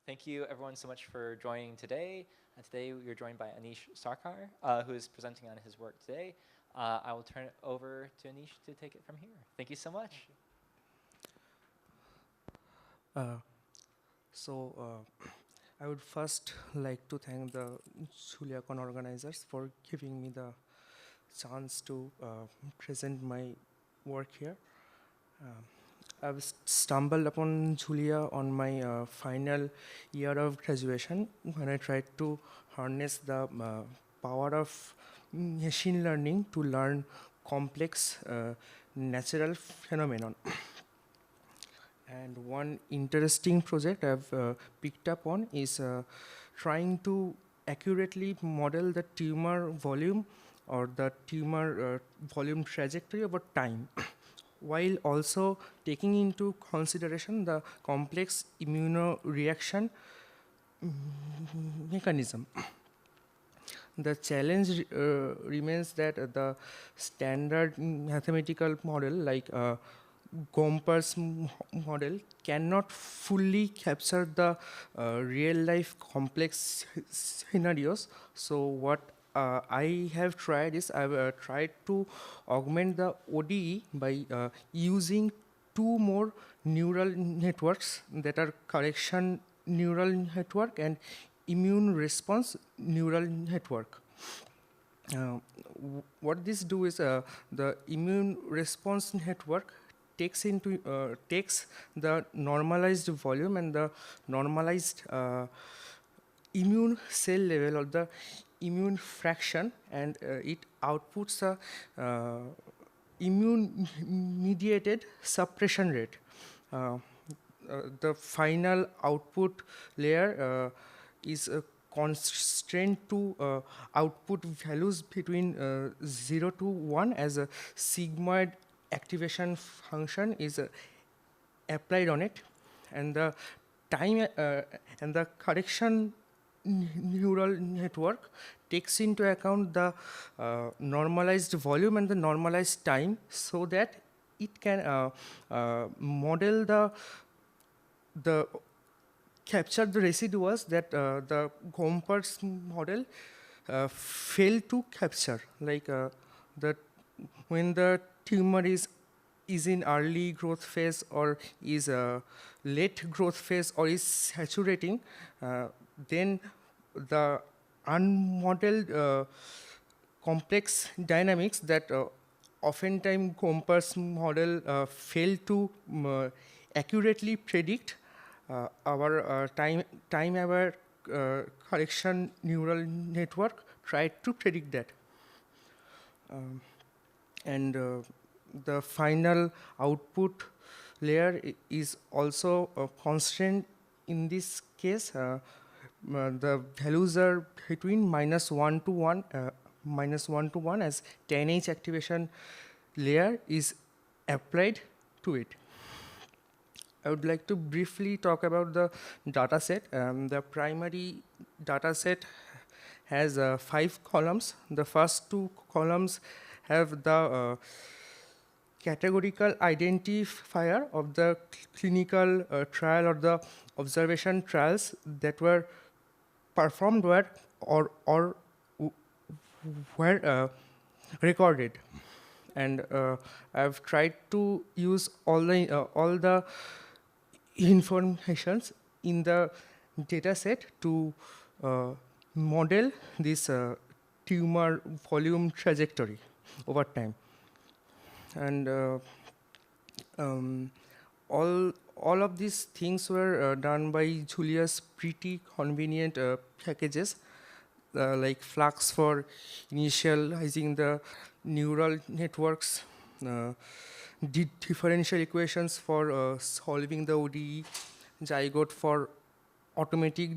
Thank you everyone so much for joining today. Today we are joined by Anish Sarkar, who is presenting on his work today. I will turn it over to Anish to take it from here. Thank you so much. Uh, I would first like to thank the JuliaCon organizers for giving me the chance to present my work here. I've stumbled upon Julia on my final year of graduation when I tried to harness the power of machine learning to learn complex natural phenomenon. And one interesting project I've picked up on is trying to accurately model the tumor volume or the tumor volume trajectory over time, while also taking into consideration the complex immunoreaction mechanism. The challenge remains that the standard mathematical model like Gompertz model cannot fully capture the real-life complex scenarios. So what I have tried is I've tried to augment the ODE by using two more neural networks that are correction neural network and immune response neural network. What this do is the immune response network takes the normalized volume and the normalized immune cell level or the immune fraction, and it outputs a immune-mediated suppression rate. The final output layer is constrained to output values between 0 to 1 as a sigmoid activation function is applied on it, and the time and the correction neural network takes into account the normalized volume and the normalized time, so that it can model the capture the residuals that the Gompertz model failed to capture, like when the tumor is in early growth phase or is late growth phase or is saturating, then the unmodeled complex dynamics that oftentimes Gompertz model fail to accurately predict, our time-aware correction neural network tried to predict that. And the final output layer is also constrained in this case. The values are between -1 to 1, -1 to 1, as 10H activation layer is applied to it. I would like to briefly talk about the dataset. The primary dataset has 5 columns. The first 2 columns have the categorical identifier of the clinical trial or the observation trials that were performed or were recorded. And I've tried to use all the informations in the data set to model this tumor volume trajectory over time. And all of these things were done by Julia's pretty convenient packages, like Flux for initializing the neural networks, differential equations for solving the ODE, Zygote for automatic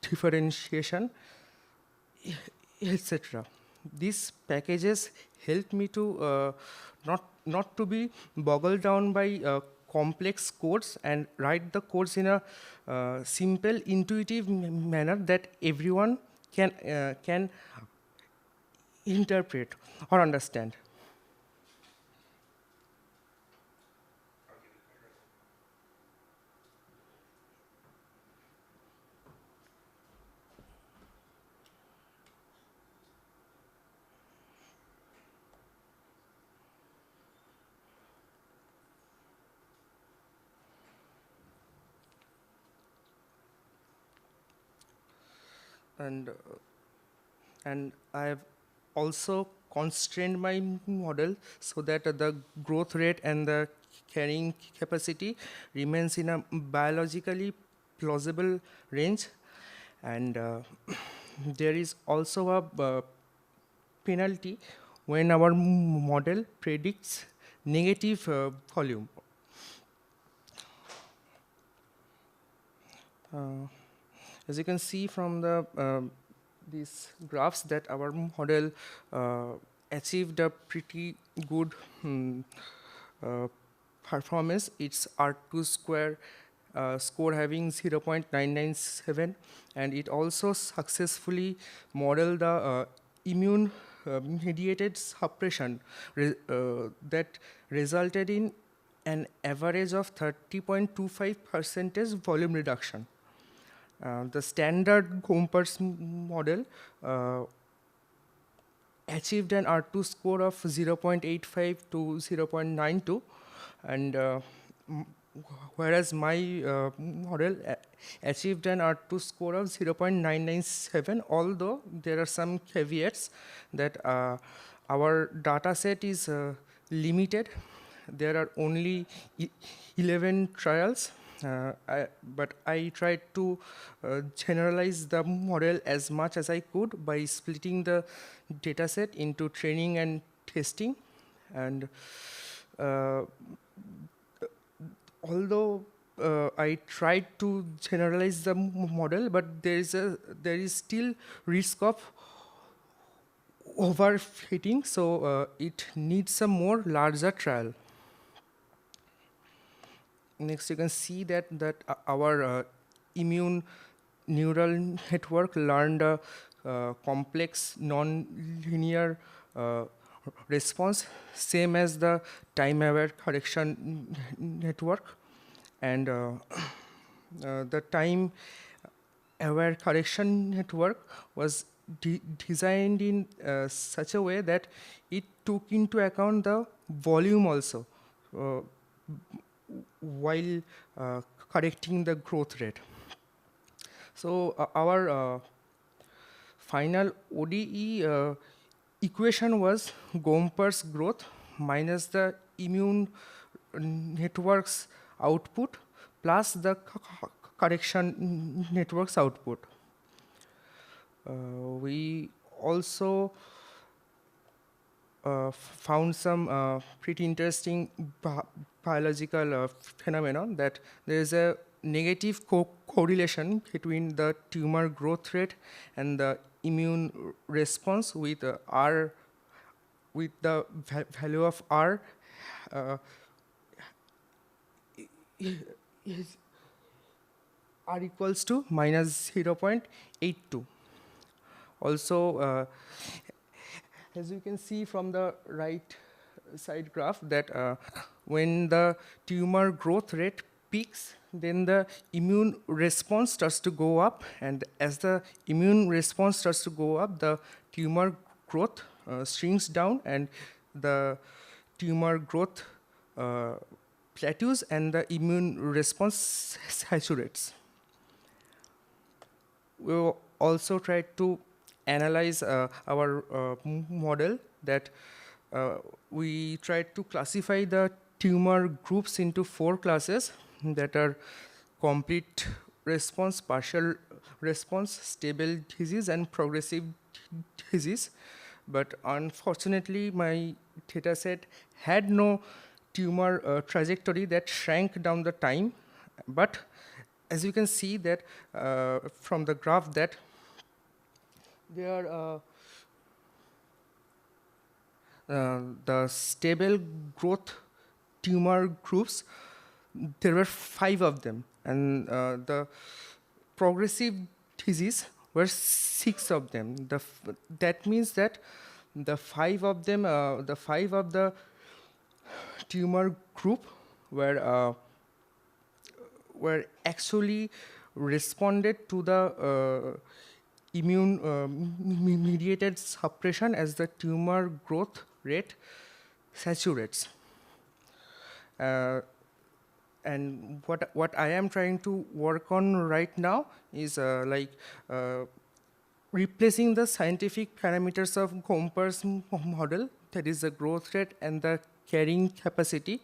differentiation, etc. These packages help me to not to be boggled down by complex codes and write the codes in a simple, intuitive manner that everyone can interpret or understand. and and I have also constrained my model so that the growth rate and the carrying capacity remains in a biologically plausible range. And there is also a penalty when our model predicts negative volume. As you can see from these graphs, that our model achieved a pretty good performance. It's R2 square score having 0.997, and it also successfully modeled the immune-mediated suppression that resulted in an average of 30.25% volume reduction. The standard Gompertz model achieved an R2 score of 0.85 to 0.92, and whereas my model achieved an R2 score of 0.997, although there are some caveats that our data set is limited. There are only 11 trials, but I tried to generalize the model as much as I could by splitting the dataset into training and testing. And although I tried to generalize the model, but there is still risk of overfitting, so it needs a more larger trial. Next, you can see that our immune neural network learned a complex non-linear response, same as the time-aware correction network. And the time-aware correction network was designed in such a way that it took into account the volume also while correcting the growth rate. So our final ODE equation was Gompertz growth minus the immune network's output plus the correction network's output. We also found some pretty interesting biological phenomenon, that there is a negative correlation between the tumor growth rate and the immune response with R, with the value of R is R equals to minus 0.82. Also, as you can see from the right side graph, that when the tumor growth rate peaks, then the immune response starts to go up, and as the immune response starts to go up, the tumor growth shrinks down, and the tumor growth plateaus, and the immune response saturates. We will also try to analyze our model, that we tried to classify the tumor groups into 4 classes, that are complete response, partial response, stable disease, and progressive disease. But unfortunately, my dataset had no tumor trajectory that shrank down the time. But as you can see that from the graph, that there are the stable growth tumor groups, there were 5 of them, and the progressive disease were 6 of them. That means that the 5 of them, the 5 of the tumor group were actually responded to the immune-mediated suppression as the tumor growth rate saturates. And what I am trying to work on right now is replacing the scientific parameters of Gompertz model, that is the growth rate and the carrying capacity,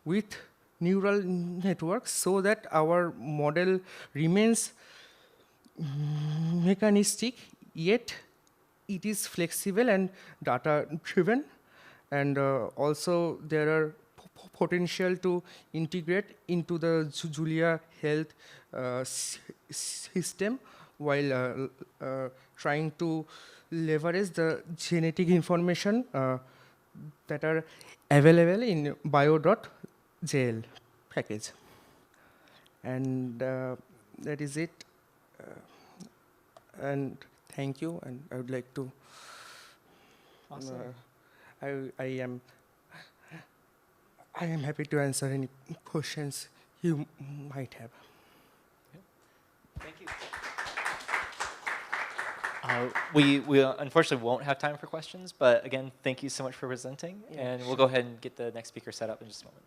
with neural networks so that our model remains mechanistic, yet it is flexible and data driven. And also there are potential to integrate into the Julia health system while trying to leverage the genetic information that are available in bio.jl package. And that is it. And thank you. And I would like to. Awesome. I am happy to answer any questions you might have. Thank you. We unfortunately won't have time for questions, but again, thank you so much for presenting, and we'll go ahead and get the next speaker set up in just a moment.